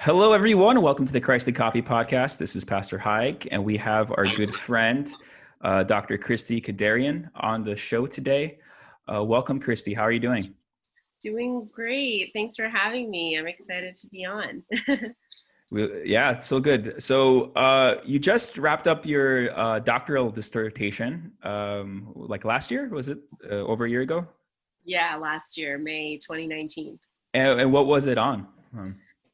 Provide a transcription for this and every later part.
Hello, everyone. Welcome to the Christie Coffee Podcast. This is Pastor Haig, and we have our good friend, Dr. Christie Kederian, on the show today. Welcome, Christie. How are you doing? Doing great. Thanks for having me. I'm excited to be on. Yeah, it's so good. So you just wrapped up your doctoral dissertation, like last year, was it? Over a year ago? Yeah, last year, May 2019. And what was it on?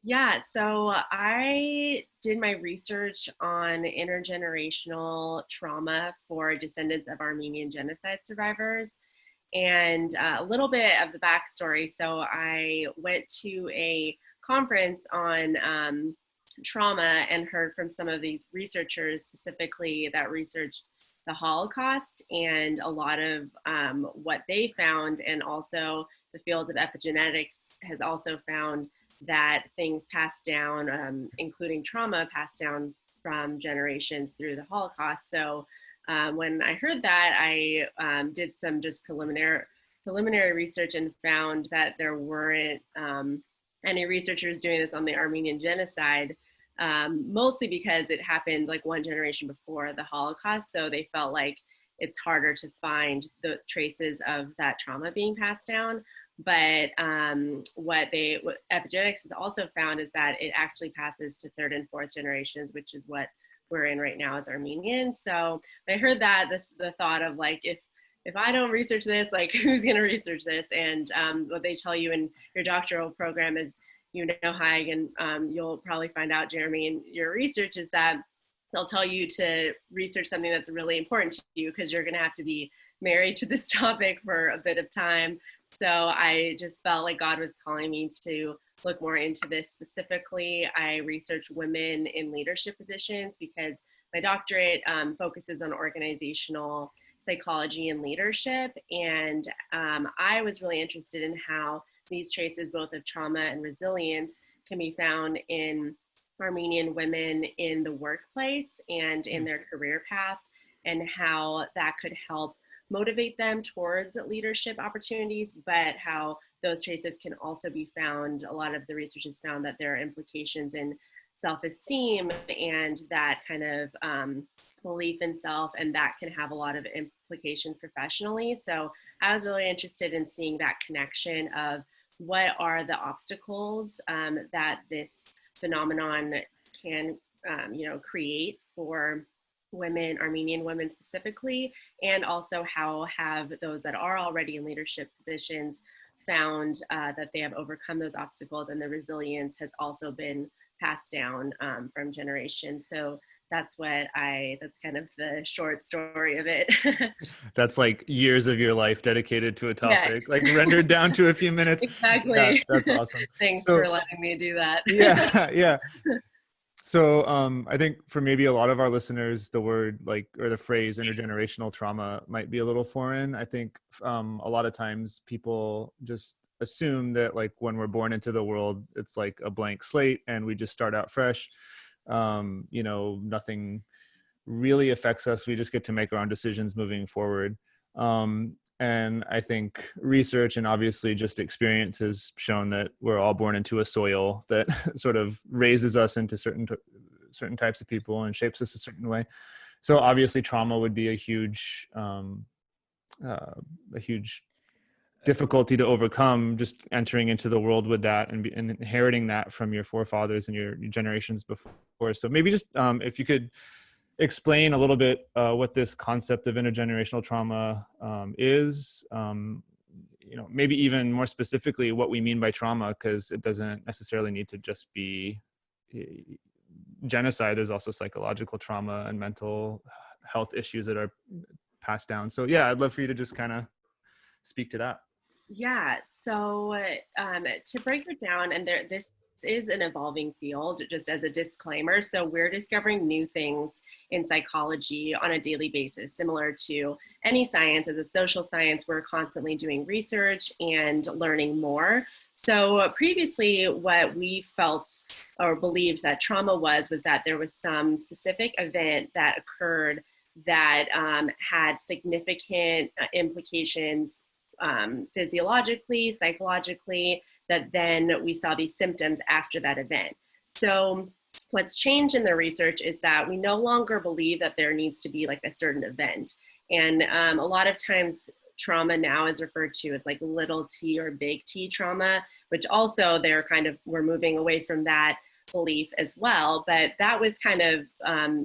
Yeah, so I did my research on intergenerational trauma for descendants of Armenian genocide survivors. And a little bit of the backstory. So I went to a conference on trauma and heard from some of these researchers specifically that researched the Holocaust and a lot of what they found. And also the field of epigenetics has also found that things passed down, including trauma, passed down from generations through the Holocaust. So when I heard that, I did some just preliminary research and found that there weren't any researchers doing this on the Armenian genocide, mostly because it happened like one generation before the Holocaust. So they felt like it's harder to find the traces of that trauma being passed down. But what epigenetics has also found is that it actually passes to third and fourth generations, which is what we're in right now as Armenians. So I heard that the thought of like, if I don't research this, like who's going to research this? And what they tell you in your doctoral program is, Haig, and you'll probably find out, Jeremy, in your research is that they'll tell you to research something that's really important to you because you're going to have to be married to this topic for a bit of time. So I just felt like God was calling me to look more into this specifically. I research women in leadership positions because my doctorate focuses on organizational psychology and leadership. And I was really interested in how these traces, both of trauma and resilience, can be found in Armenian women in the workplace and in their career path, and how that could help motivate them towards leadership opportunities, but how those traces can also be found. A lot of the research has found that there are implications in self-esteem and that kind of belief in self, and that can have a lot of implications professionally. So I was really interested in seeing that connection of what are the obstacles that this phenomenon can create for women, Armenian women specifically, and also how have those that are already in leadership positions found that they have overcome those obstacles, and the resilience has also been passed down from generations. So that's kind of the short story of it. That's like years of your life dedicated to a topic, Yeah. like rendered down to a few minutes. Exactly. Yeah, that's awesome. Thanks So, for letting me do that. yeah, yeah. So I think for maybe a lot of our listeners, the word or the phrase intergenerational trauma might be a little foreign. I think a lot of times people just assume that like when we're born into the world, it's like a blank slate and we just start out fresh. Nothing really affects us. We just get to make our own decisions moving forward. And I think research and obviously just experience has shown that we're all born into a soil that sort of raises us into certain types of people and shapes us a certain way. So obviously trauma would be a huge difficulty to overcome, just entering into the world with that and inheriting that from your forefathers and your generations before. So maybe just if you could explain a little bit what this concept of intergenerational trauma is, maybe even more specifically what we mean by trauma, because it doesn't necessarily need to just be genocide. There's also psychological trauma and mental health issues that are passed down. So yeah, I'd love for you to just kind of speak to that. Yeah, so to break it down, and this is an evolving field, just as a disclaimer. So we're discovering new things in psychology on a daily basis, similar to any science. As a social science, we're constantly doing research and learning more. So previously, what we felt or believed that trauma was that there was some specific event that occurred that had significant implications physiologically, psychologically, that then we saw these symptoms after that event. So what's changed in the research is that we no longer believe that there needs to be like a certain event. And a lot of times trauma now is referred to as like little t or big T trauma, which also we're moving away from that belief as well. But that was kind of,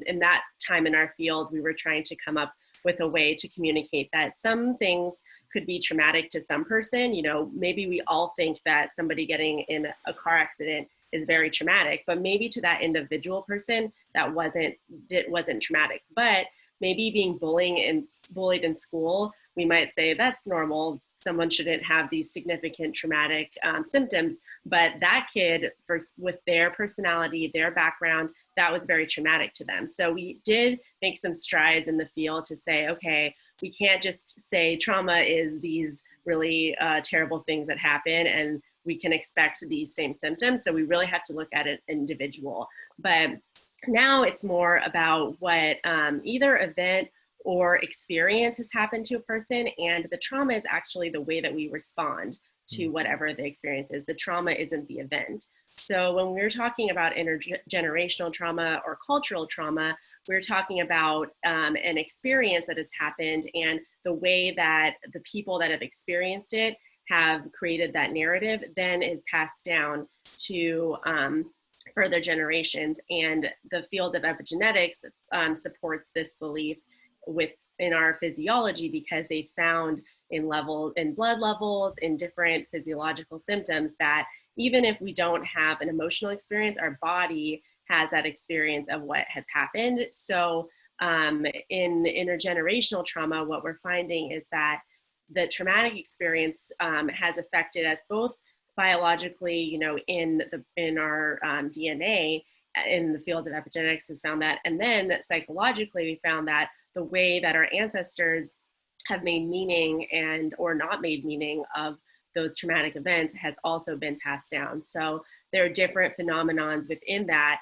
in that time in our field, we were trying to come up with a way to communicate that some things could be traumatic to some person. Maybe we all think that somebody getting in a car accident is very traumatic, but maybe to that individual person that wasn't traumatic. But maybe being bullied in school, we might say that's normal. Someone shouldn't have these significant traumatic symptoms, but that kid, with their personality, their background, that was very traumatic to them. So we did make some strides in the field to say, okay, we can't just say trauma is these really terrible things that happen and we can expect these same symptoms. So we really have to look at it individual. But now it's more about what either event or experience has happened to a person, and the trauma is actually the way that we respond to whatever the experience is. The trauma isn't the event. So when we're talking about intergenerational trauma or cultural trauma, we're talking about an experience that has happened, and the way that the people that have experienced it have created that narrative then is passed down to further generations. And the field of epigenetics supports this belief in our physiology, because they found in blood levels, in different physiological symptoms, that even if we don't have an emotional experience, our body has that experience of what has happened. So in intergenerational trauma, what we're finding is that the traumatic experience has affected us both biologically, in our DNA. In the field of epigenetics has found that, and then psychologically we found that the way that our ancestors have made meaning or not made meaning of those traumatic events has also been passed down. So there are different phenomenons within that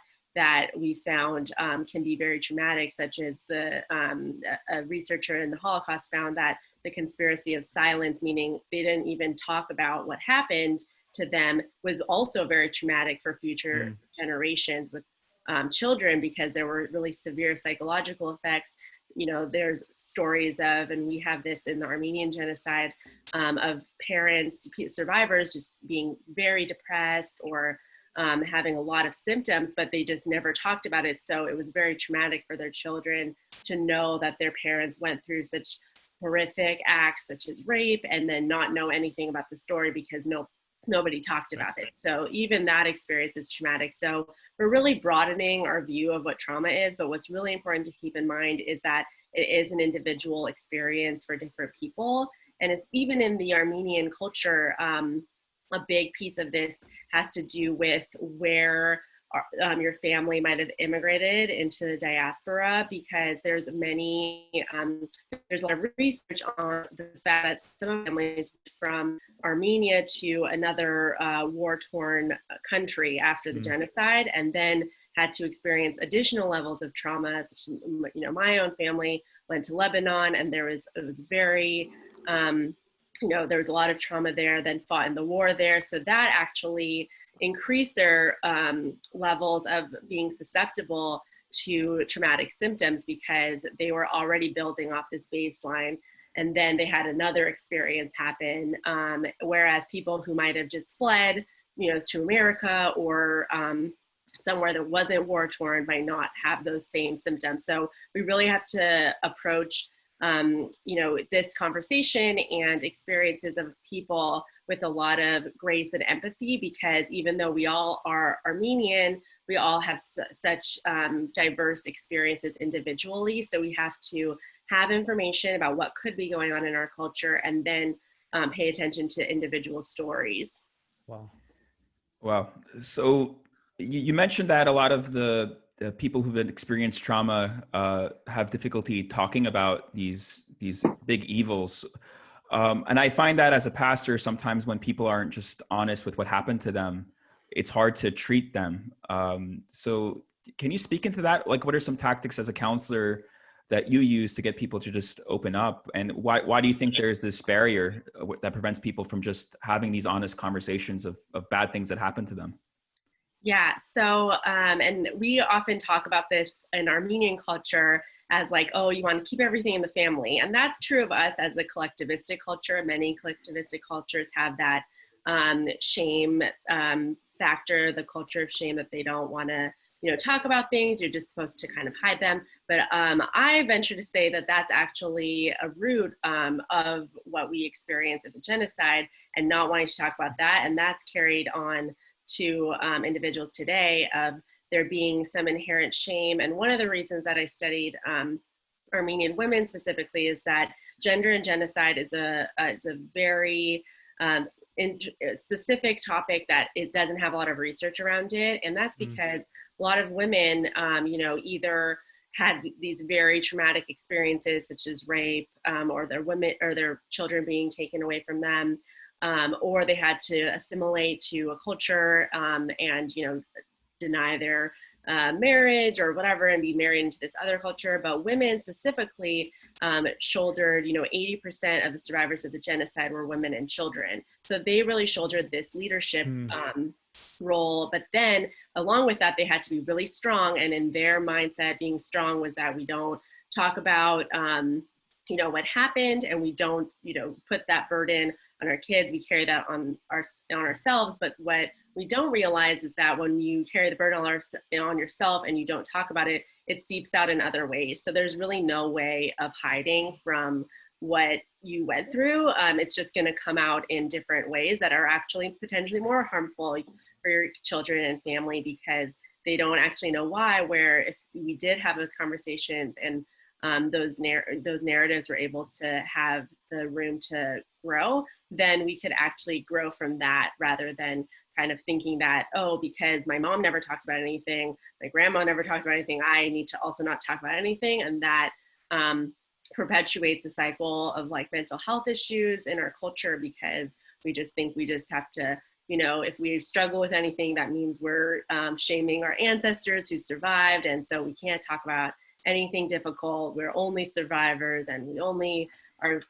we found can be very traumatic, such as a researcher in the Holocaust found that the conspiracy of silence, meaning they didn't even talk about what happened to them, was also very traumatic for future generations with children, because there were really severe psychological effects. There's stories of, and we have this in the Armenian genocide, of parents, survivors, just being very depressed or having a lot of symptoms, but they just never talked about it. So it was very traumatic for their children to know that their parents went through such horrific acts, such as rape, and then not know anything about the story because nobody talked about it. So even that experience is traumatic. So we're really broadening our view of what trauma is, but what's really important to keep in mind is that it is an individual experience for different people. And it's even in the Armenian culture, a big piece of this has to do with where your family might have immigrated into the diaspora, because there's a lot of research on the fact that some families from Armenia to another war-torn country after the genocide, and then had to experience additional levels of trauma. My own family went to Lebanon, and there was a lot of trauma there, then fought in the war there. So that actually increased their levels of being susceptible to traumatic symptoms, because they were already building off this baseline. And then they had another experience happen, whereas people who might have just fled, to America or somewhere that wasn't war-torn might not have those same symptoms. So we really have to approach this conversation and experiences of people with a lot of grace and empathy, because even though we all are Armenian, we all have such diverse experiences individually. So we have to have information about what could be going on in our culture, and then pay attention to individual stories. Wow. So you mentioned that a lot of the people who've experienced trauma have difficulty talking about these big evils. And I find that as a pastor, sometimes when people aren't just honest with what happened to them, it's hard to treat them. So can you speak into that? Like, what are some tactics as a counselor that you use to get people to just open up? And why do you think there's this barrier that prevents people from just having these honest conversations of bad things that happen to them? Yeah. So, and we often talk about this in Armenian culture as like, oh, you want to keep everything in the family. And that's true of us as a collectivistic culture. Many collectivistic cultures have that shame factor, the culture of shame, that they don't want to, talk about things. You're just supposed to kind of hide them. But I venture to say that that's actually a root of what we experience at the genocide, and not wanting to talk about that. And that's carried on to individuals today of there being some inherent shame. And one of the reasons that I studied Armenian women specifically is that gender and genocide is a very specific topic that it doesn't have a lot of research around it. And that's because a lot of women, either had these very traumatic experiences such as rape, or their children being taken away from them, or they had to assimilate to a culture and deny their marriage or whatever and be married into this other culture. But women specifically shouldered, 80% of the survivors of the genocide were women and children. So they really shouldered this leadership role. But then along with that, they had to be really strong. And in their mindset, being strong was that we don't talk about what happened, and we don't put that burden on our kids. We carry that on ourselves. But what we don't realize is that when you carry the burden on yourself and you don't talk about it, it seeps out in other ways. So there's really no way of hiding from what you went through. It's just going to come out in different ways that are actually potentially more harmful for your children and family, because they don't actually know why. Where if we did have those conversations and those narratives were able to have the room to grow, then we could actually grow from that, rather than kind of thinking that, oh, because my mom never talked about anything, my grandma never talked about anything, I need to also not talk about anything. And that perpetuates a cycle of like mental health issues in our culture, because we just think we just have to, if we struggle with anything, that means we're shaming our ancestors who survived. And so we can't talk about anything difficult. We're only survivors, and we only are,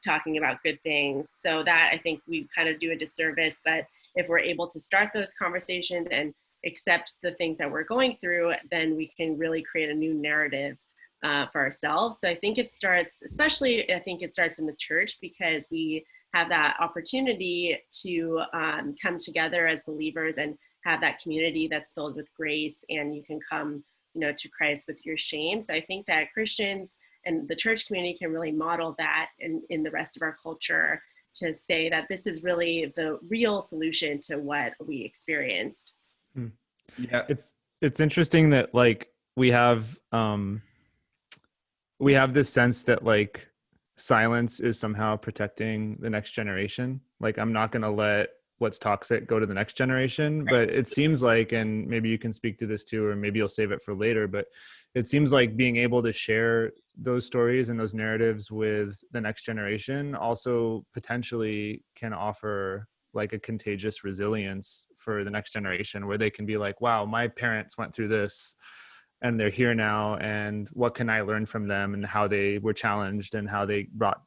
talking about good things. So that, I think, we kind of do a disservice. But if we're able to start those conversations and accept the things that we're going through, then we can really create a new narrative for ourselves. So I think it starts in the church, because we have that opportunity to come together as believers and have that community that's filled with grace, and you can come to Christ with your shame. So I think that Christians and the church community can really model that in the rest of our culture, to say that this is really the real solution to what we experienced. Yeah, it's interesting that like we have this sense that like silence is somehow protecting the next generation. Like, I'm not going to let what's toxic go to the next generation. But it seems like, and maybe you can speak to this too, or maybe you'll save it for later, but it seems like being able to share those stories and those narratives with the next generation also potentially can offer like a contagious resilience for the next generation, where they can be like, wow, my parents went through this and they're here now, and what can I learn from them, and how they were challenged, and how they brought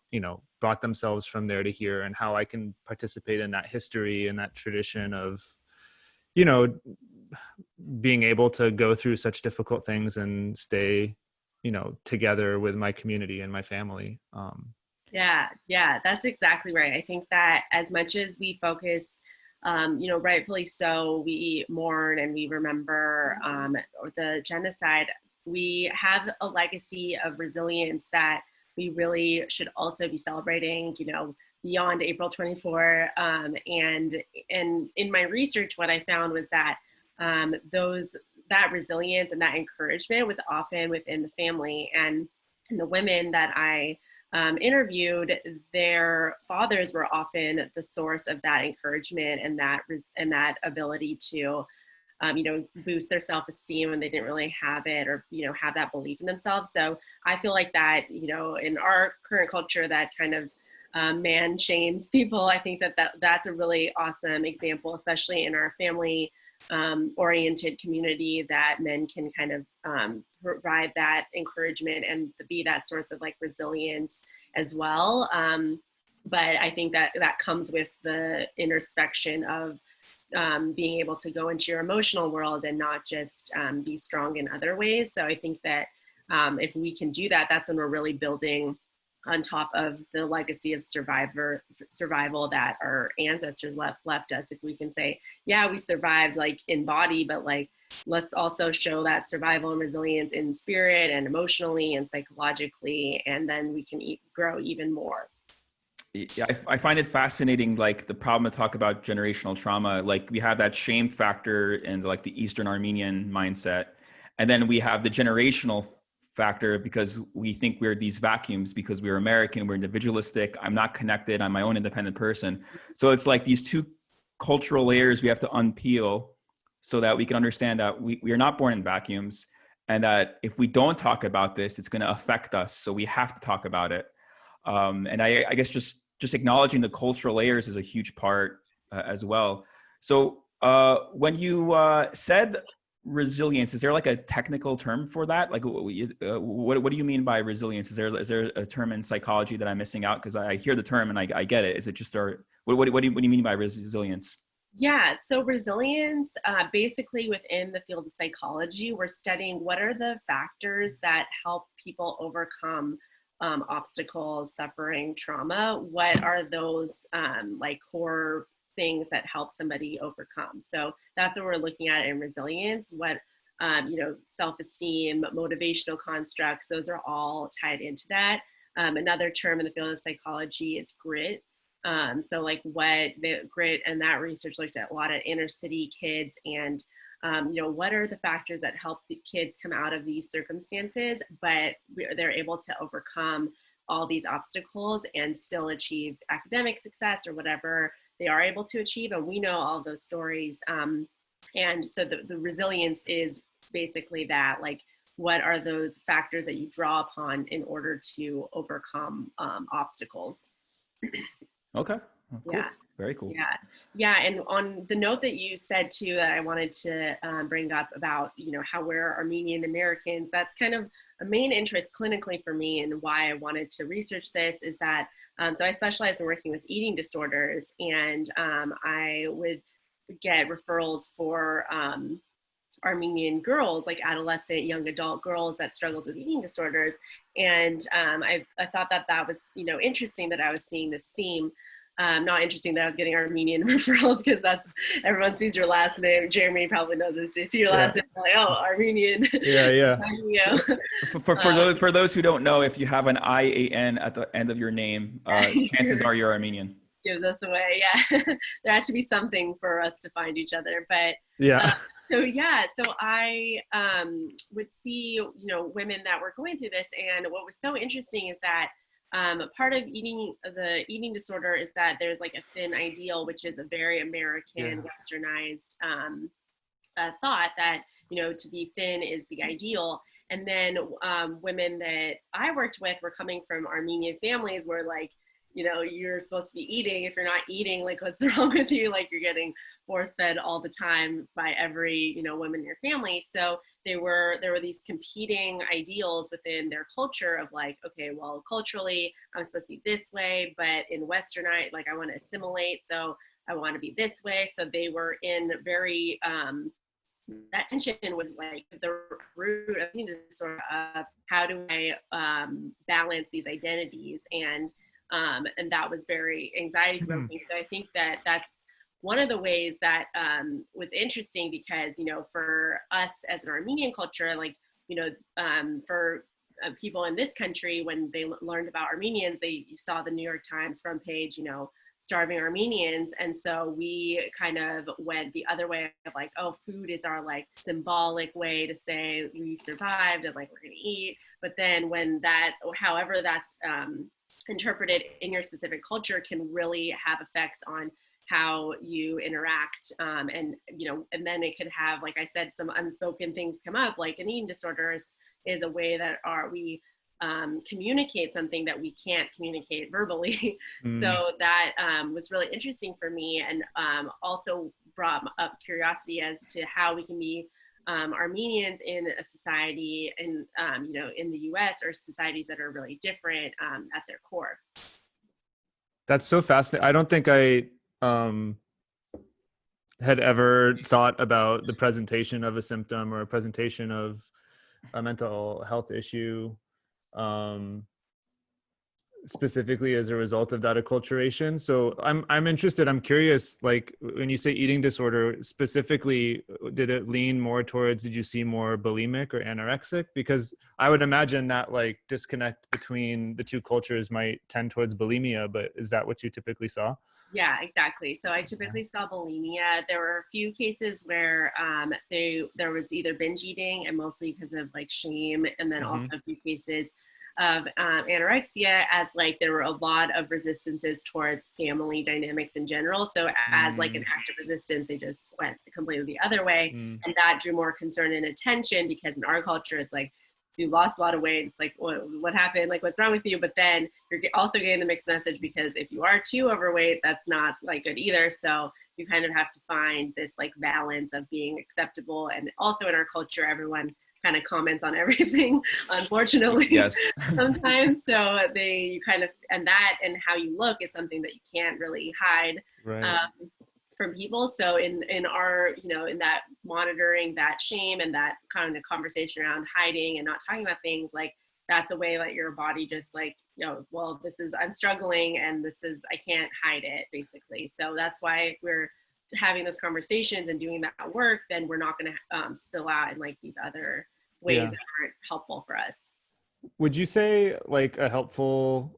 themselves from there to here, and how I can participate in that history and that tradition of, being able to go through such difficult things and stay, together with my community and my family. Yeah, that's exactly right. I think that as much as we focus, rightfully so, we mourn and we remember the genocide, we have a legacy of resilience that we really should also be celebrating, beyond April 24. And in my research, what I found was that that resilience and that encouragement was often within the family, and the women that I interviewed, their fathers were often the source of that encouragement and that ability to, boost their self-esteem when they didn't really have it, or, have that belief in themselves. So I feel like that, in our current culture, that kind of man shames people. I think that's a really awesome example, especially in our family oriented community, that men can kind of provide that encouragement and be that source of like resilience as well. But I think that comes with the introspection of being able to go into your emotional world and not just be strong in other ways. So I think that if we can do that, that's when we're really building on top of the legacy of survival that our ancestors left us. If we can say, yeah, we survived like in body, but like, let's also show that survival and resilience in spirit and emotionally and psychologically, and then we can grow even more. Yeah, I find it fascinating, like the problem to talk about generational trauma. Like we have that shame factor in like the Eastern Armenian mindset. And then we have the generational factor because we think we're these vacuums because we're American, we're individualistic. I'm not connected. I'm my own independent person. So it's like these two cultural layers we have to unpeel so that we can understand that we are not born in vacuums, and that if we don't talk about this, it's going to affect us. So we have to talk about it. And I guess just acknowledging the cultural layers is a huge part as well. So when you said resilience, is there like a technical term for that? Like what do you mean by resilience? Is there a term in psychology that I'm missing out? Because I hear the term and I get it. Is it just what do you mean by resilience? Yeah, so resilience, basically within the field of psychology, we're studying what are the factors that help people overcome obstacles, suffering, trauma. What are those like core things that help somebody overcome? So that's what we're looking at in resilience. What self-esteem, motivational constructs, those are all tied into that. Another term in the field of psychology is grit. So like what the grit and that research looked at a lot of inner city kids and what are the factors that help the kids come out of these circumstances, but they're able to overcome all these obstacles and still achieve academic success or whatever they are able to achieve. And we know all those stories. And so the resilience is basically that, like, what are those factors that you draw upon in order to overcome obstacles? Okay. Oh, cool. Yeah. Very cool. Yeah. And on the note that you said too, that I wanted to bring up about, how we're Armenian Americans, that's kind of a main interest clinically for me, and why I wanted to research this is that, so I specialize in working with eating disorders, and I would get referrals for Armenian girls, like adolescent, young adult girls that struggled with eating disorders. And I thought that was, interesting that I was seeing this theme. Not interesting that I was getting Armenian referrals, because that's, everyone sees your last name. Jeremy probably knows this. They see your last name, like, oh, Armenian. Yeah. So, for those who don't know, if you have an IAN at the end of your name, chances are you're Armenian. Gives us away. Yeah. There had to be something for us to find each other. But so I would see, women that were going through this. And what was so interesting is that part of the eating disorder is that there's like a thin ideal, which is a very American westernized thought that, to be thin is the ideal. And then women that I worked with were coming from Armenian families where, like, you're supposed to be eating. If you're not eating, like, what's wrong with you? Like, you're getting force fed all the time by every, woman in your family. So there were these competing ideals within their culture of, like, okay, well, culturally, I'm supposed to be this way, but in Westernite, like, I want to assimilate, so I want to be this way. So they were in very, that tension was like the root of eating disorder of how do I balance these identities, and that was very anxiety provoking. So I think that that's one of the ways that was interesting, because, for us as an Armenian culture, like, for people in this country, when they learned about Armenians, they saw the New York Times front page, starving Armenians. And so we kind of went the other way of, like, oh, food is our, like, symbolic way to say we survived and, like, we're going to eat. But then when that, however that's interpreted in your specific culture, can really have effects on how you interact, and then it could have, like I said, some unspoken things come up, like an eating disorder is a way that we communicate something that we can't communicate verbally. So that was really interesting for me, and also brought up curiosity as to how we can be Armenians in a society, in in the US, or societies that are really different at their core. That's so fascinating. I don't think had ever thought about the presentation of a symptom or a presentation of a mental health issue, um, specifically as a result of that acculturation. So I'm interested, I'm curious, like when you say eating disorder specifically, did it lean more towards, did you see more bulimic or anorexic? Because I would imagine that like disconnect between the two cultures might tend towards bulimia, but is that what you typically saw? Yeah, exactly. So I typically saw bulimia. There were a few cases where there was either binge eating, and mostly because of like shame, and then Mm-hmm. also a few cases of anorexia, as like there were a lot of resistances towards family dynamics in general. So as like an act of resistance, they just went completely the other way, Mm-hmm. and that drew more concern and attention, because in our culture, it's like, you lost a lot of weight. It's like, what happened? Like, what's wrong with you? But then you're also getting the mixed message, because if you are too overweight, that's not like good either. So you kind of have to find this like balance of being acceptable. And also in our culture, everyone kind of comments on everything, unfortunately, Yes. sometimes. So you kind of, and that and how you look is something that you can't really hide. Right. Um, from people. So in our, in that monitoring that shame and that kind of conversation around hiding and not talking about things, like that's a way that your body just like, well, I'm struggling, and I can't hide it, basically. So that's why if we're having those conversations and doing that work, then we're not going to spill out in like these other ways Yeah. that aren't helpful for us. Would you say like a helpful,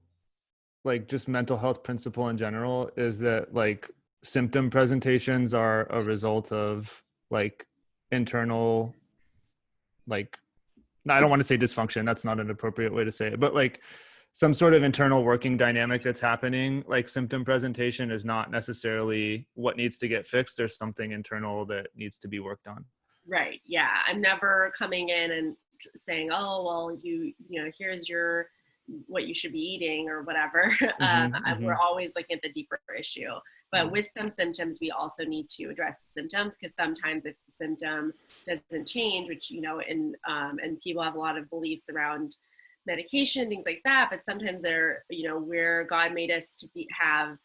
like just mental health principle in general is that like symptom presentations are a result of like internal, like, I don't want to say dysfunction, that's not an appropriate way to say it, but like some sort of internal working dynamic that's happening, like symptom presentation is not necessarily what needs to get fixed. There's something internal that needs to be worked on. Right. Yeah. I'm never coming in and saying, oh, well, here's what you should be eating or whatever. Mm-hmm, mm-hmm. We're always looking at the deeper issue. But with some symptoms, we also need to address the symptoms, because sometimes if the symptom doesn't change, which, and people have a lot of beliefs around medication, things like that, but sometimes they're, where God made us to have,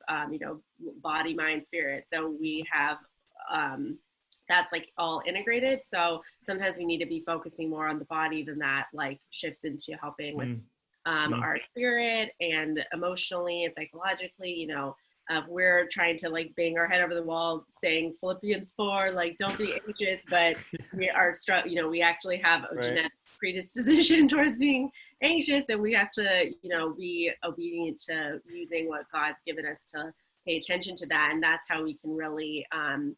body, mind, spirit. So we have, that's like all integrated. So sometimes we need to be focusing more on the body than that, like shifts into helping with Mm-hmm. our spirit and emotionally and psychologically. We're trying to like bang our head over the wall saying Philippians 4, like don't be anxious, but we are we actually have a genetic predisposition towards being anxious, and we have to, be obedient to using what God's given us to pay attention to that. And that's how we can really, and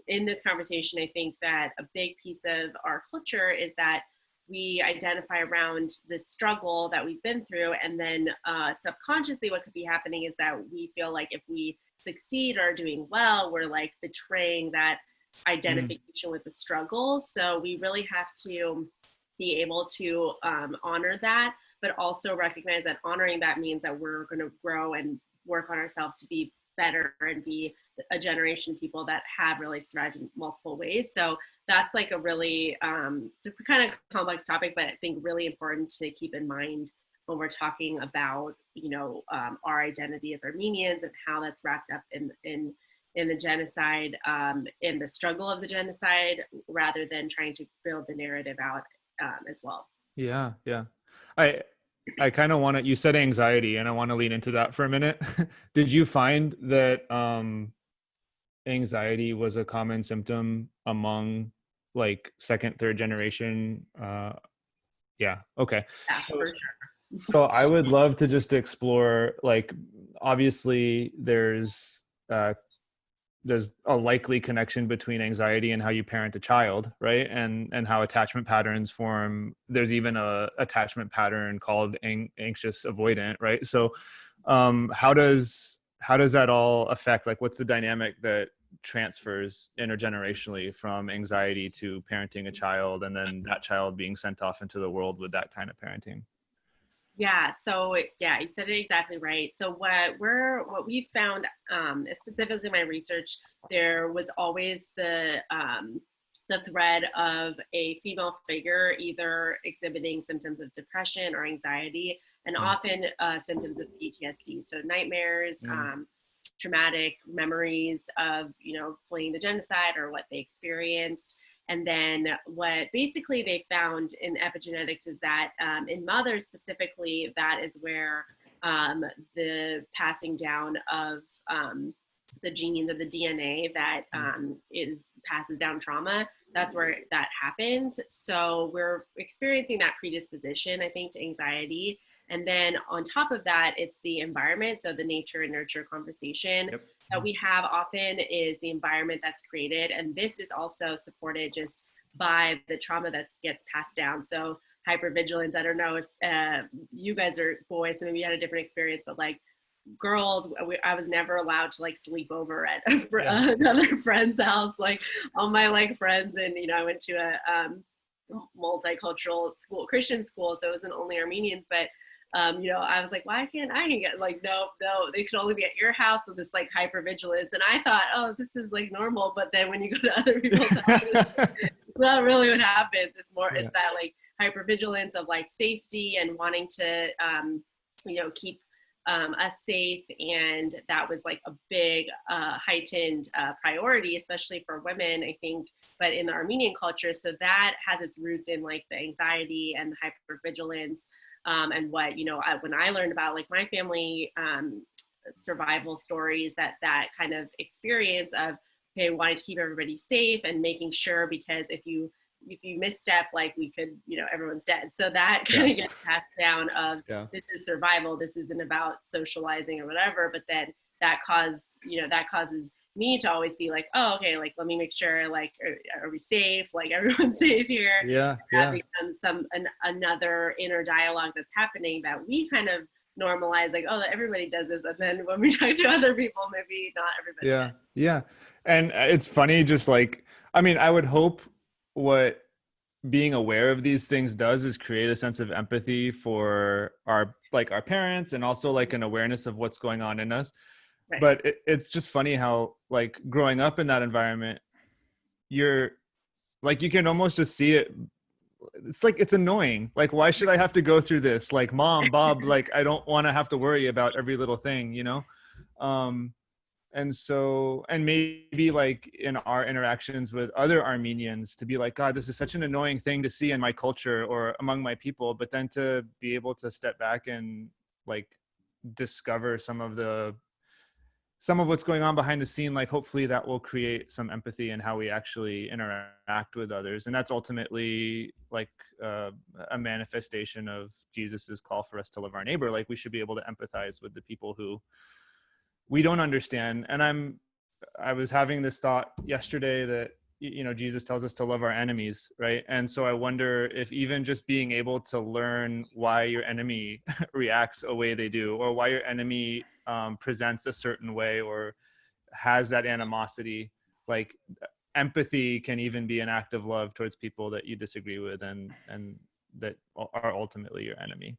in this conversation, I think that a big piece of our culture is that we identify around the struggle that we've been through. And then subconsciously, what could be happening is that we feel like if we succeed or are doing well, we're like betraying that identification with the struggle. So we really have to be able to honor that, but also recognize that honoring that means that we're going to grow and work on ourselves to be better and be a generation of people that have really survived in multiple ways. So that's like a really, it's a kind of complex topic, but I think really important to keep in mind when we're talking about, our identity as Armenians and how that's wrapped up in the genocide, in the struggle of the genocide, rather than trying to build the narrative out as well. Yeah. Yeah. I kind of want to, you said anxiety, and I want to lean into that for a minute. Did you find that anxiety was a common symptom among like second, third generation? Yeah. Okay. Yeah, So, for sure. so I would love to just explore, like, obviously there's a likely connection between anxiety and how you parent a child, right? And how attachment patterns form. There's even a attachment pattern called anxious avoidant, right? So how does that all affect, like, what's the dynamic that transfers intergenerationally from anxiety to parenting a child, and then that child being sent off into the world with that kind of parenting? Yeah, so yeah, you said it exactly right. So what we found, specifically in my research, there was always the thread of a female figure either exhibiting symptoms of depression or anxiety, and often symptoms of PTSD, so nightmares, traumatic memories of, fleeing the genocide or what they experienced. And then what basically they found in epigenetics is that in mothers specifically, that is where the passing down of the genes of the DNA that passes down trauma, that's where that happens. So we're experiencing that predisposition, I think, to anxiety. And then on top of that, it's the environment. So the nature and nurture conversation that we have often is the environment that's created. And this is also supported just by the trauma that gets passed down. So hypervigilance, I don't know if you guys are boys, so maybe you had a different experience, but like girls, I was never allowed to like sleep over at another friend's house, like all my like friends. And, I went to a multicultural school, Christian school. So it wasn't only Armenians, but I was like, why can't I get like, no, they could only be at your house with this like hypervigilance. And I thought, oh, this is like normal. But then when you go to other people's houses, it's not really what happens. It's more, it's that like hypervigilance of like safety and wanting to, keep us safe. And that was like a big heightened priority, especially for women, I think, but in the Armenian culture. So that has its roots in like the anxiety and the hypervigilance. And what, when I learned about like my family survival stories, that kind of experience of, okay, wanting to keep everybody safe and making sure, because if you misstep, like we could, everyone's dead. So that kind of gets passed down of this is survival. This isn't about socializing or whatever. But then that causes me to always be like, oh, okay, like, let me make sure, like, are we safe? Like, everyone's safe here. That becomes another inner dialogue that's happening that we kind of normalize, like, oh, everybody does this. And then when we talk to other people, maybe not everybody. Yeah. And it's funny, just like, I mean, I would hope what being aware of these things does is create a sense of empathy for our parents, and also like an awareness of what's going on in us. Right. But it's just funny how, like, growing up in that environment, you're like, you can almost just see it. It's like, it's annoying. Like, why should I have to go through this? Like, Mom, Bob, like, I don't want to have to worry about every little thing, And so, and maybe like in our interactions with other Armenians, to be like, God, this is such an annoying thing to see in my culture or among my people, but then to be able to step back and like discover some of what's going on behind the scene, like hopefully that will create some empathy in how we actually interact with others. And that's ultimately like a manifestation of Jesus's call for us to love our neighbor. Like, we should be able to empathize with the people who we don't understand. And I was having this thought yesterday that, Jesus tells us to love our enemies, right? And so I wonder if even just being able to learn why your enemy reacts a way they do, or why your enemy presents a certain way or has that animosity, like empathy can even be an act of love towards people that you disagree with and that are ultimately your enemy.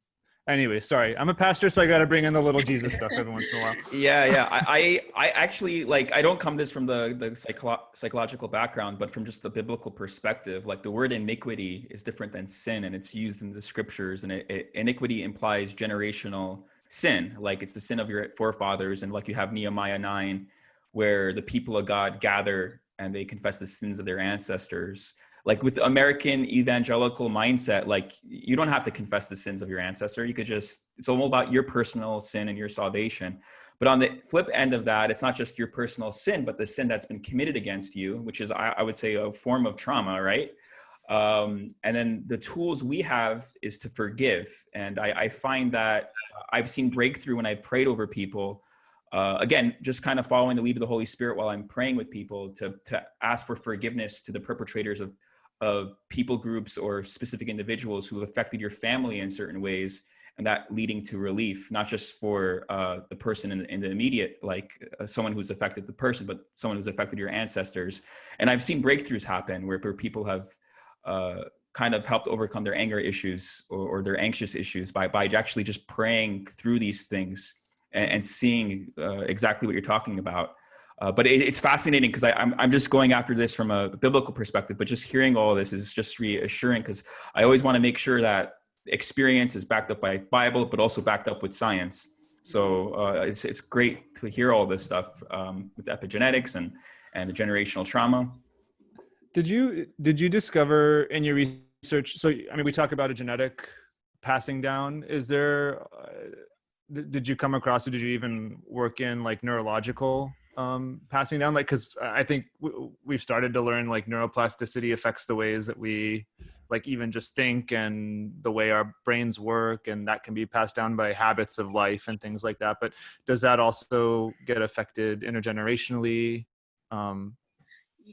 Anyway, sorry, I'm a pastor, so I got to bring in the little Jesus stuff every once in a while. Yeah. I actually, like, I don't come this from the psychological background, but from just the biblical perspective. Like, the word iniquity is different than sin, and it's used in the scriptures. And iniquity implies generational sin. Like, it's the sin of your forefathers. And like, you have Nehemiah 9, where the people of God gather and they confess the sins of their ancestors. Like, with the American evangelical mindset, like, you don't have to confess the sins of your ancestor. You could just, it's all about your personal sin and your salvation. But on the flip end of that, it's not just your personal sin, but the sin that's been committed against you, which is, I would say, a form of trauma, right? And then the tools we have is to forgive. And I find that I've seen breakthrough when I prayed over people. Again, just kind of following the lead of the Holy Spirit while I'm praying with people to ask for forgiveness to the perpetrators of people groups or specific individuals who have affected your family in certain ways, and that leading to relief, not just for the person in the immediate, like someone who's affected the person, but someone who's affected your ancestors. And I've seen breakthroughs happen where people have kind of helped overcome their anger issues or their anxious issues by actually just praying through these things and seeing exactly what you're talking about. But it's fascinating because I'm just going after this from a biblical perspective, but just hearing all of this is just reassuring, because I always want to make sure that experience is backed up by Bible, but also backed up with science. So it's great to hear all this stuff with epigenetics and the generational trauma. Did you discover in your research? So I mean, we talk about a genetic passing down. Is there? Did you come across it? Did you even work in like neurological passing down? Like, because I think we've started to learn like neuroplasticity affects the ways that we like even just think and the way our brains work, and that can be passed down by habits of life and things like that. But does that also get affected intergenerationally?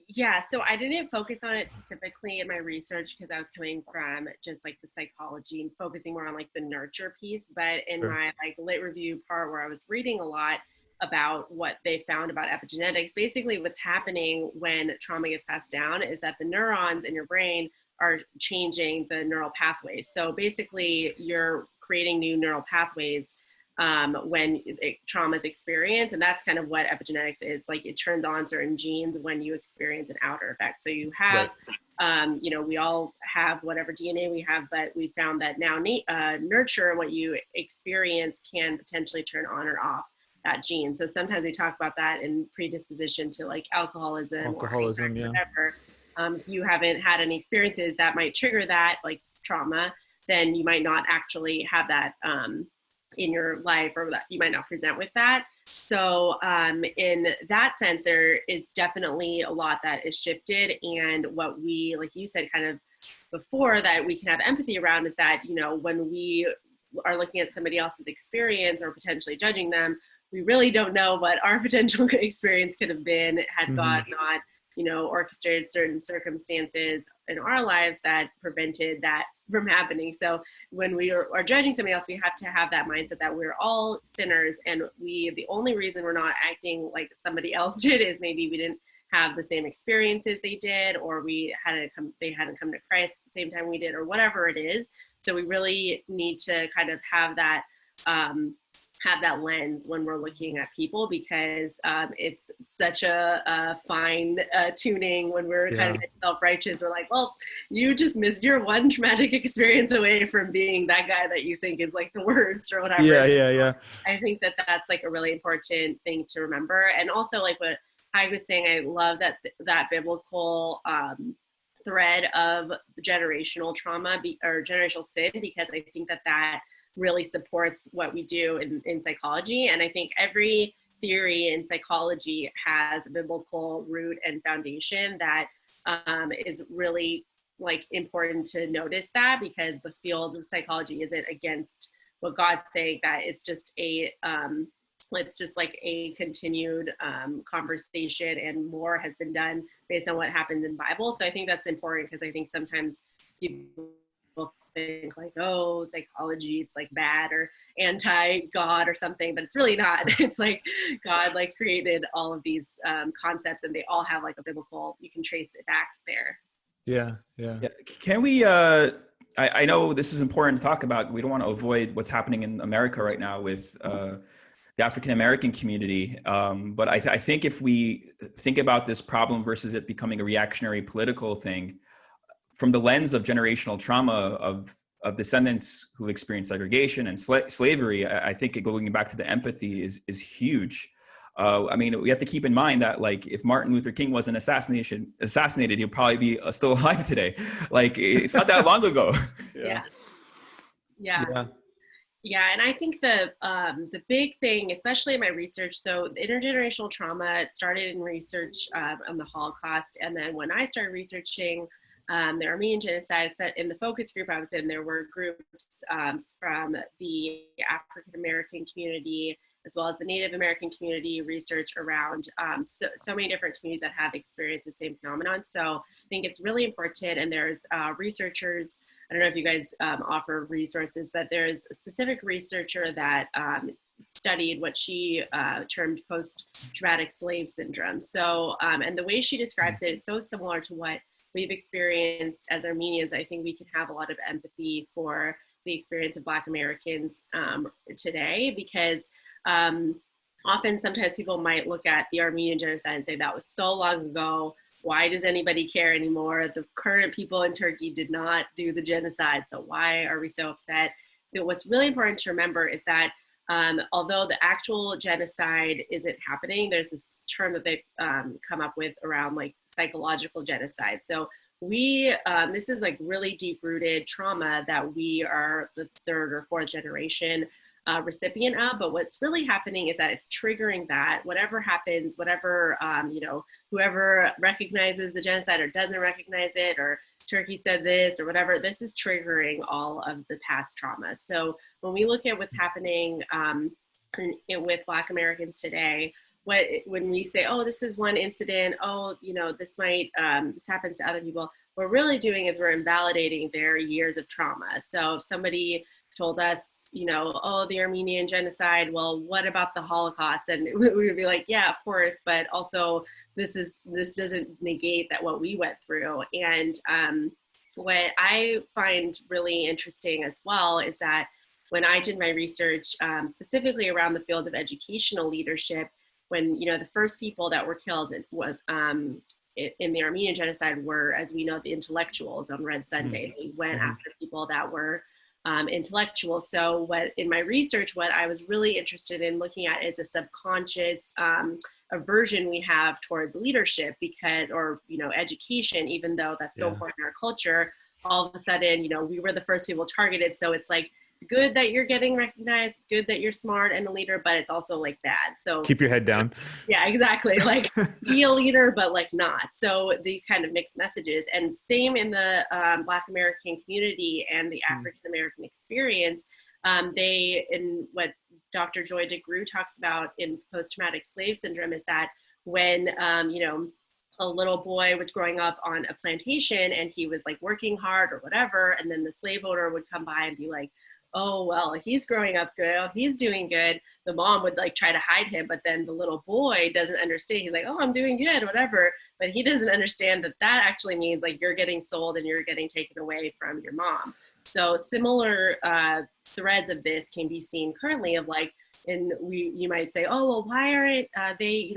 Yeah, so I didn't focus on it specifically in my research because I was coming from just like the psychology and focusing more on like the nurture piece. But in Sure. my like lit review part where I was reading a lot about what they found about epigenetics, basically what's happening when trauma gets passed down is that the neurons in your brain are changing the neural pathways. So basically you're creating new neural pathways when trauma is experienced. And that's kind of what epigenetics is. Like it turns on certain genes when you experience an outer effect. So you have, right. We all have whatever DNA we have, but we found that now nurture and what you experience can potentially turn on or off that gene. So sometimes we talk about that in predisposition to like alcoholism or anxiety, yeah. whatever. If you haven't had any experiences that might trigger that, like trauma, then you might not actually have that in your life, or that you might not present with that. So in that sense, there is definitely a lot that is shifted. And what we, like you said, kind of before, that we can have empathy around is that, when we are looking at somebody else's experience or potentially judging them, we really don't know what our potential experience could have been had God not, orchestrated certain circumstances in our lives that prevented that from happening. So when we are judging somebody else, we have to have that mindset that we're all sinners, and the only reason we're not acting like somebody else did is maybe we didn't have the same experiences they did, or they hadn't come to Christ at the same time we did, or whatever it is. So we really need to kind of have that lens when we're looking at people, because it's such a fine tuning when we're kind of self-righteous. We're like, well, you're one traumatic experience away from being that guy that you think is like the worst or whatever. Yeah. I think that that's like a really important thing to remember. And also like what I was saying, I love that biblical thread of generational trauma or generational sin, because I think that really supports what we do in psychology. And I think every theory in psychology has a biblical root and foundation that is really like important to notice that, because the field of psychology isn't against what God's saying, that it's just like a continued conversation, and more has been done based on what happens in the Bible. So I think that's important, because I think sometimes people think like, oh, psychology, it's like bad or anti-God or something, but it's really not. It's like God like created all of these concepts, and they all have like a biblical, you can trace it back there. Yeah. Can we, I know this is important to talk about. We don't want to avoid what's happening in America right now with the African-American community. But I think if we think about this problem versus it becoming a reactionary political thing, from the lens of generational trauma of descendants who experienced segregation and slavery, I think going back to the empathy is huge. I mean, we have to keep in mind that like if Martin Luther King wasn't assassinated, he'd probably be still alive today. Like it's not that long ago. Yeah, and I think the big thing, especially in my research, so intergenerational trauma, it started in research on the Holocaust, and then when I started researching the Armenian genocide, in the focus group I was in, there were groups from the African American community as well as the Native American community, research around so many different communities that have experienced the same phenomenon. So I think it's really important, and there's researchers, I don't know if you guys offer resources, but there's a specific researcher that studied what she termed post-traumatic slave syndrome. So, and the way she describes it is so similar to what we've experienced as Armenians. I think we can have a lot of empathy for the experience of Black Americans today, because often sometimes people might look at the Armenian genocide and say that was so long ago. Why does anybody care anymore? The current people in Turkey did not do the genocide, so why are we so upset? But what's really important to remember is that Although the actual genocide isn't happening, there's this term that they've come up with around like psychological genocide. So this is like really deep rooted trauma that we are the third or fourth generation recipient of. But what's really happening is that it's triggering that whatever happens, whatever, whoever recognizes the genocide or doesn't recognize it, or Turkey said this or whatever, this is triggering all of the past trauma. So when we look at what's happening with Black Americans today, when we say, oh, this is one incident, oh, this happens to other people, what we're really doing is we're invalidating their years of trauma. So if somebody told us, oh, the Armenian genocide, well, what about the Holocaust? Then we would be like, yeah, of course, but also this doesn't negate that what we went through. And what I find really interesting as well is that when I did my research specifically around the field of educational leadership, when the first people that were killed in the Armenian genocide were, as we know, the intellectuals on Red Sunday. They went after people that were intellectuals. So in my research, what I was really interested in looking at is a subconscious aversion we have towards leadership or education, even though that's so important in our culture. All of a sudden, we were the first people targeted. So it's like, good that you're getting recognized, good that you're smart and a leader, but it's also like bad. So keep your head down. Yeah, exactly. Like be a leader, but like not. So these kind of mixed messages, and same in the Black American community and the African American experience. In what Dr. Joy DeGruy talks about in post-traumatic slave syndrome is that when, a little boy was growing up on a plantation and he was like working hard or whatever, and then the slave owner would come by and be like, oh, well, he's growing up good, oh, he's doing good. The mom would like try to hide him, but then the little boy doesn't understand. He's like, oh, I'm doing good, whatever. But he doesn't understand that actually means like you're getting sold and you're getting taken away from your mom. So similar threads of this can be seen currently of like, and you might say, oh, well, why aren't they,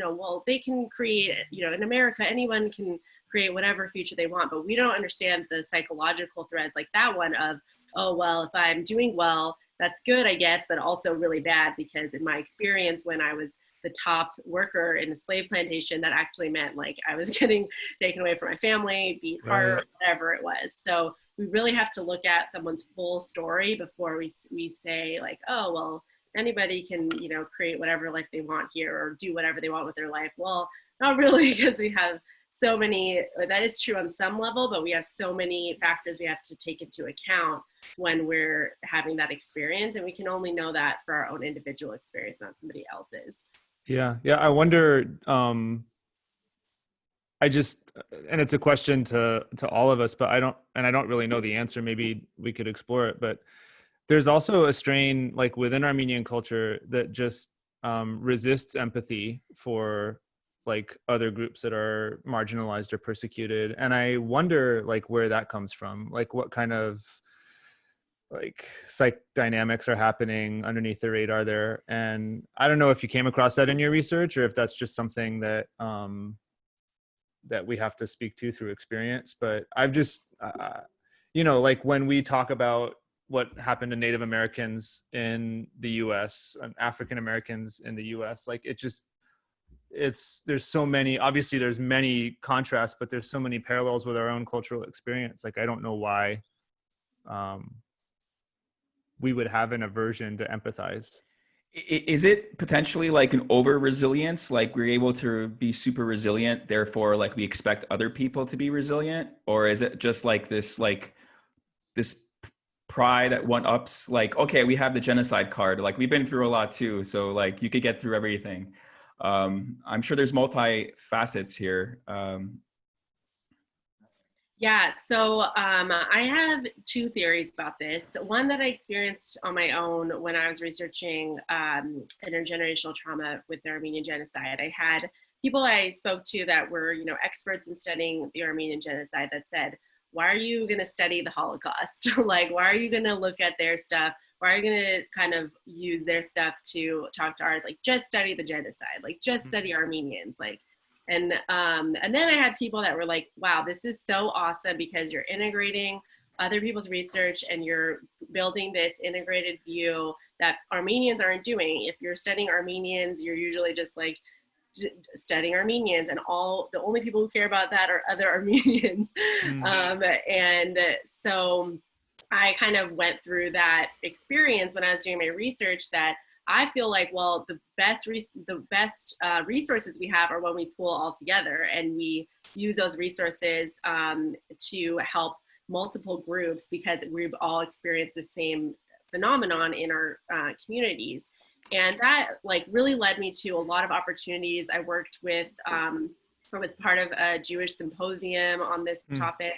they can create, in America, anyone can create whatever future they want, but we don't understand the psychological threads like that one of, oh, well, if I'm doing well, that's good, I guess, but also really bad, because in my experience, when I was the top worker in the slave plantation, that actually meant like I was getting taken away from my family, beat hard, whatever it was. So we really have to look at someone's full story before we say like, oh, well, anybody can, create whatever life they want here or do whatever they want with their life. Well, not really, because we have so many, that is true on some level, but we have so many factors we have to take into account when we're having that experience. And we can only know that for our own individual experience, not somebody else's. Yeah. I wonder, and it's a question to all of us, but I don't really know the answer. Maybe we could explore it, but there's also a strain like within Armenian culture that just resists empathy for like other groups that are marginalized or persecuted. And I wonder like where that comes from, like what kind of like psych dynamics are happening underneath the radar there. And I don't know if you came across that in your research or if that's just something that that we have to speak to through experience. But I've just, like when we talk about what happened to Native Americans in the US and African Americans in the US, like there's so many, obviously there's many contrasts, but there's so many parallels with our own cultural experience. Like, I don't know why we would have an aversion to empathize. Is it potentially like an over resilience? Like we're able to be super resilient, therefore like we expect other people to be resilient? Or is it just like this pride that one ups, like, okay, we have the genocide card, like we've been through a lot too, so like you could get through everything. I'm sure there's multi-facets here. Yeah, so I have two theories about this. One that I experienced on my own when I was researching intergenerational trauma with the Armenian genocide. I had people I spoke to that were, experts in studying the Armenian genocide that said, why are you going to study the Holocaust? Like, why are you going to look at their stuff? Why are you going to kind of use their stuff to talk to ours? Like, just study the genocide, like just study Armenians, like. And then I had people that were like, wow, this is so awesome because you're integrating other people's research and you're building this integrated view that Armenians aren't doing. If you're studying Armenians, you're usually just like studying Armenians, and the only people who care about that are other Armenians. And so I kind of went through that experience when I was doing my research, that I feel like, well, the best resources we have are when we pool all together and we use those resources to help multiple groups, because we all experience the same phenomenon in our communities. And that like really led me to a lot of opportunities. I worked with, I was part of a Jewish symposium on this topic.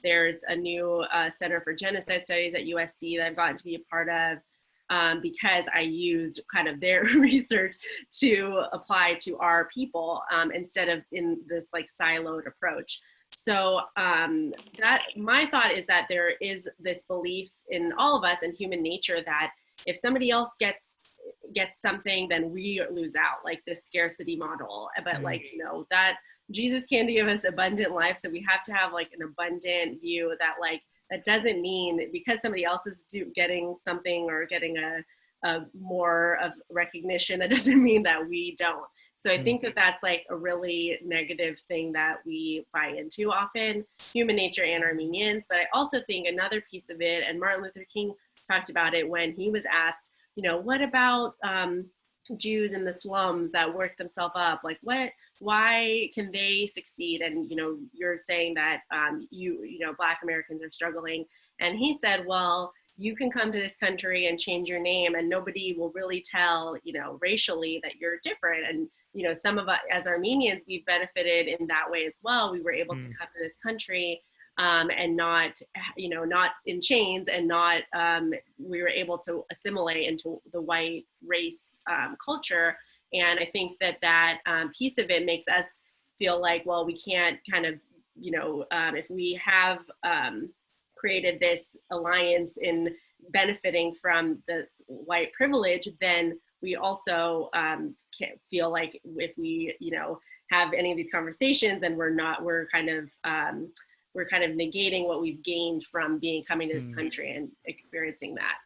There's a new Center for Genocide Studies at USC that I've gotten to be a part of, because I used kind of their research to apply to our people instead of in this like siloed approach. So that my thought is that there is this belief in all of us and human nature that if somebody else gets something, then we lose out, like this scarcity model. But like, you know, that Jesus can give us abundant life. So we have to have like an abundant view that like, that doesn't mean because somebody else is getting something or getting a more of recognition, that doesn't mean that we don't. So I think that that's like a really negative thing that we buy into often, human nature and Armenians. But I also think another piece of it, and Martin Luther King talked about it when he was asked, you know, what about Jews in the slums that work themselves up? Like why can they succeed? And, you know, you're saying that, you know, Black Americans are struggling. And he said, well, you can come to this country and change your name and nobody will really tell, you know, racially that you're different. And, you know, some of us as Armenians, we've benefited in that way as well. We were able to come to this country and not, you know, not in chains, and not, we were able to assimilate into the white race culture. And I think that piece of it makes us feel like, well, we can't kind of, you know, if we have created this alliance in benefiting from this white privilege, then we also can't feel like if we, you know, have any of these conversations, then we're kind of negating what we've gained from coming to this country and experiencing that.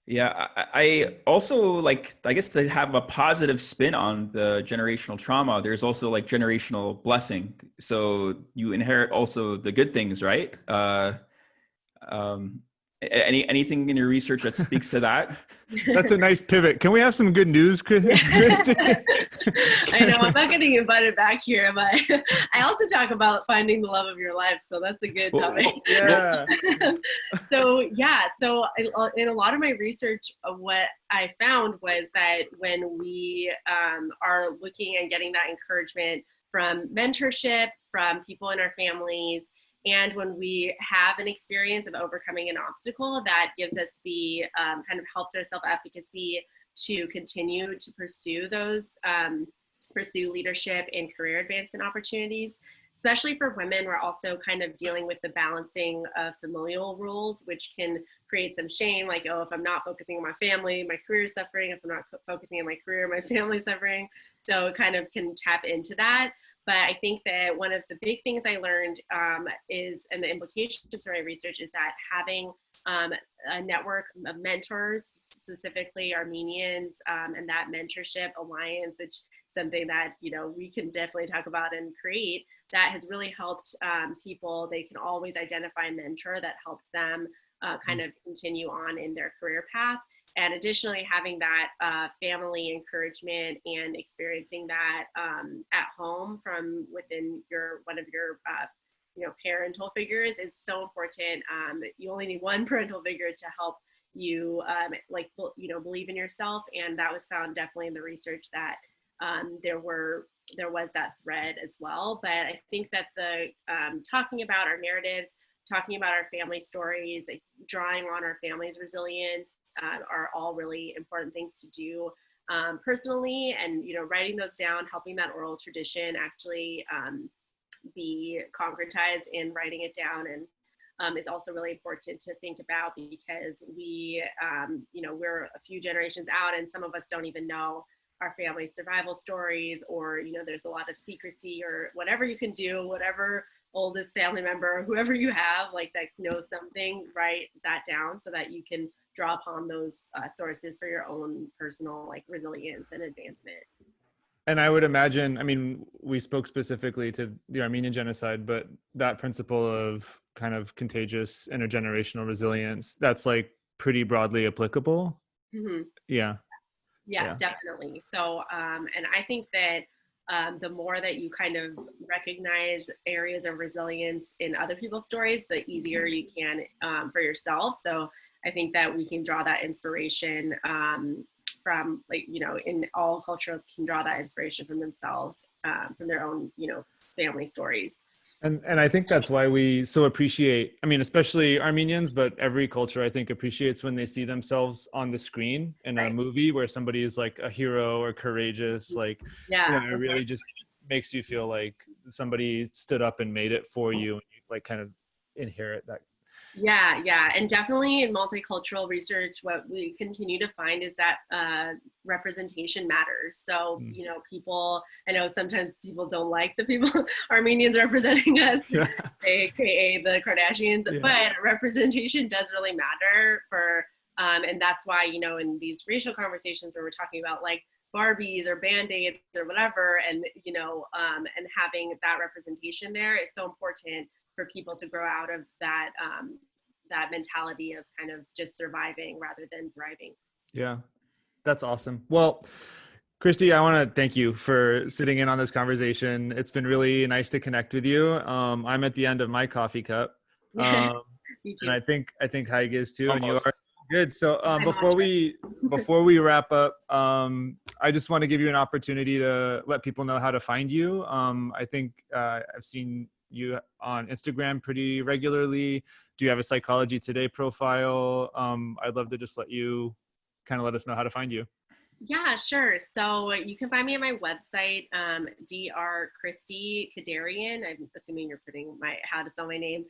Yeah, I also like, I guess, to have a positive spin on the generational trauma, there's also like generational blessing. So you inherit also the good things, right? Anything in your research that speaks to that? That's a nice pivot. Can we have some good news, Christie? I know, I'm not getting invited back here, but I also talk about finding the love of your life, so that's a good topic. Yeah. So in a lot of my research, what I found was that when we are looking and getting that encouragement from mentorship, from people in our families, and when we have an experience of overcoming an obstacle, that gives us the kind of helps our self-efficacy to continue to pursue those, pursue leadership and career advancement opportunities. Especially for women, we're also kind of dealing with the balancing of familial roles, which can create some shame, like, oh, if I'm not focusing on my family, my career is suffering. If I'm not focusing on my career, my family's suffering. So it kind of can tap into that. But I think that one of the big things I learned is, and the implications for my research, is that having a network of mentors, specifically Armenians, and that mentorship alliance, which is something that, you know, we can definitely talk about and create, that has really helped people. They can always identify a mentor that helped them kind of continue on in their career path. And additionally, having that family encouragement and experiencing that at home from within one of your you know, parental figures is so important. You only need one parental figure to help you you know, believe in yourself. And that was found definitely in the research that there was that thread as well. But I think that the talking about our narratives, talking about our family stories, like drawing on our family's resilience are all really important things to do personally. And, you know, writing those down, helping that oral tradition actually be concretized in writing it down, and is also really important to think about, because we, you know, we're a few generations out and some of us don't even know our family's survival stories, or, you know, there's a lot of secrecy or whatever you can do, whatever oldest family member, or whoever you have, like that knows something, write that down so that you can draw upon those sources for your own personal like resilience and advancement. And I would imagine, I mean, we spoke specifically to the Armenian genocide, but that principle of kind of contagious intergenerational resilience, that's like pretty broadly applicable. Mm-hmm. Yeah. Yeah, definitely. So, and I think that the more that you kind of recognize areas of resilience in other people's stories, the easier you can for yourself. So I think that we can draw that inspiration from, like, you know, in all cultures can draw that inspiration from themselves, from their own, you know, family stories. And I think that's why we so appreciate, I mean, especially Armenians, but every culture I think appreciates when they see themselves on the screen in a movie where somebody is like a hero or courageous, like, you know, it really just makes you feel like somebody stood up and made it for you, and you like kind of inherit that. Yeah. And definitely in multicultural research, what we continue to find is that representation matters. So, you know, people, I know sometimes people don't like the people, Armenians representing us, AKA the Kardashians, but representation does really matter for, and that's why, you know, in these racial conversations where we're talking about like Barbies or Band-Aids or whatever, and, you know, and having that representation there is so important for people to grow out of that that mentality of kind of just surviving rather than thriving. Yeah, that's awesome. Well, Christie, I want to thank you for sitting in on this conversation. It's been really nice to connect with you. I'm at the end of my coffee cup, Me too. and I think Haig is too, Almost. and you are good. So before we wrap up, I just want to give you an opportunity to let people know how to find you. I think I've seen you on Instagram pretty regularly. Do you have a Psychology Today profile? I'd love to just let you kind of let us know how to find you. Yeah, sure. So you can find me at my website, Dr. Christie Kederian. I'm assuming you're putting my how to spell my name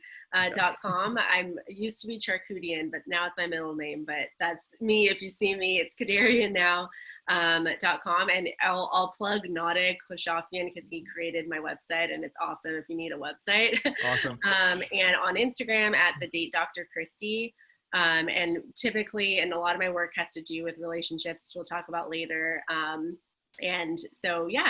.com. I'm used to be Charcudian, but now it's my middle name. But that's me. If you see me, it's Kederian now .com. And I'll plug Nadia Khoshafian because he created my website, and it's awesome if you need a website. Awesome. And on Instagram at the date Dr. Christie. And typically, and a lot of my work has to do with relationships, which we'll talk about later. And so you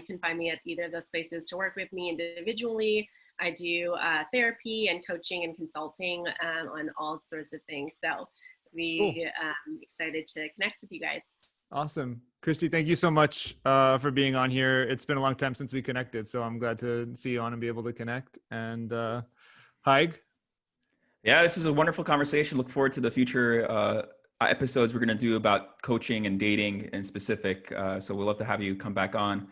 can find me at either of those places to work with me individually. I do therapy and coaching and consulting on all sorts of things. So excited to connect with you guys. Awesome. Christie, thank you so much for being on here. It's been a long time since we connected, so I'm glad to see you on and be able to connect. And Haig? Yeah, this is a wonderful conversation. Look forward to the future episodes we're going to do about coaching and dating in specific. So we'd love to have you come back on.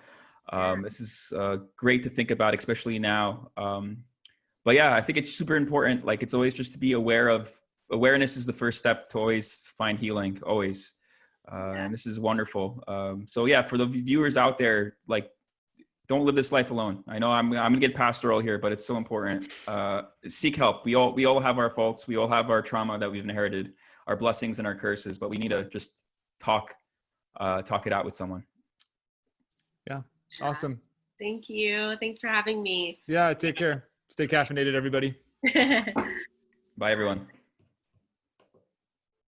This is great to think about, especially now. But yeah, I think it's super important. Like, it's always just to be aware of, awareness is the first step to always find healing, always. And this is wonderful. So yeah, for the viewers out there, like, don't live this life alone. I know I'm gonna get pastoral here, but it's so important. Seek help. We all have our faults. We all have our trauma that we've inherited, our blessings and our curses, but we need to just talk it out with someone. Yeah. Awesome. Thank you. Thanks for having me. Yeah. Take care. Stay caffeinated, everybody. Bye, everyone.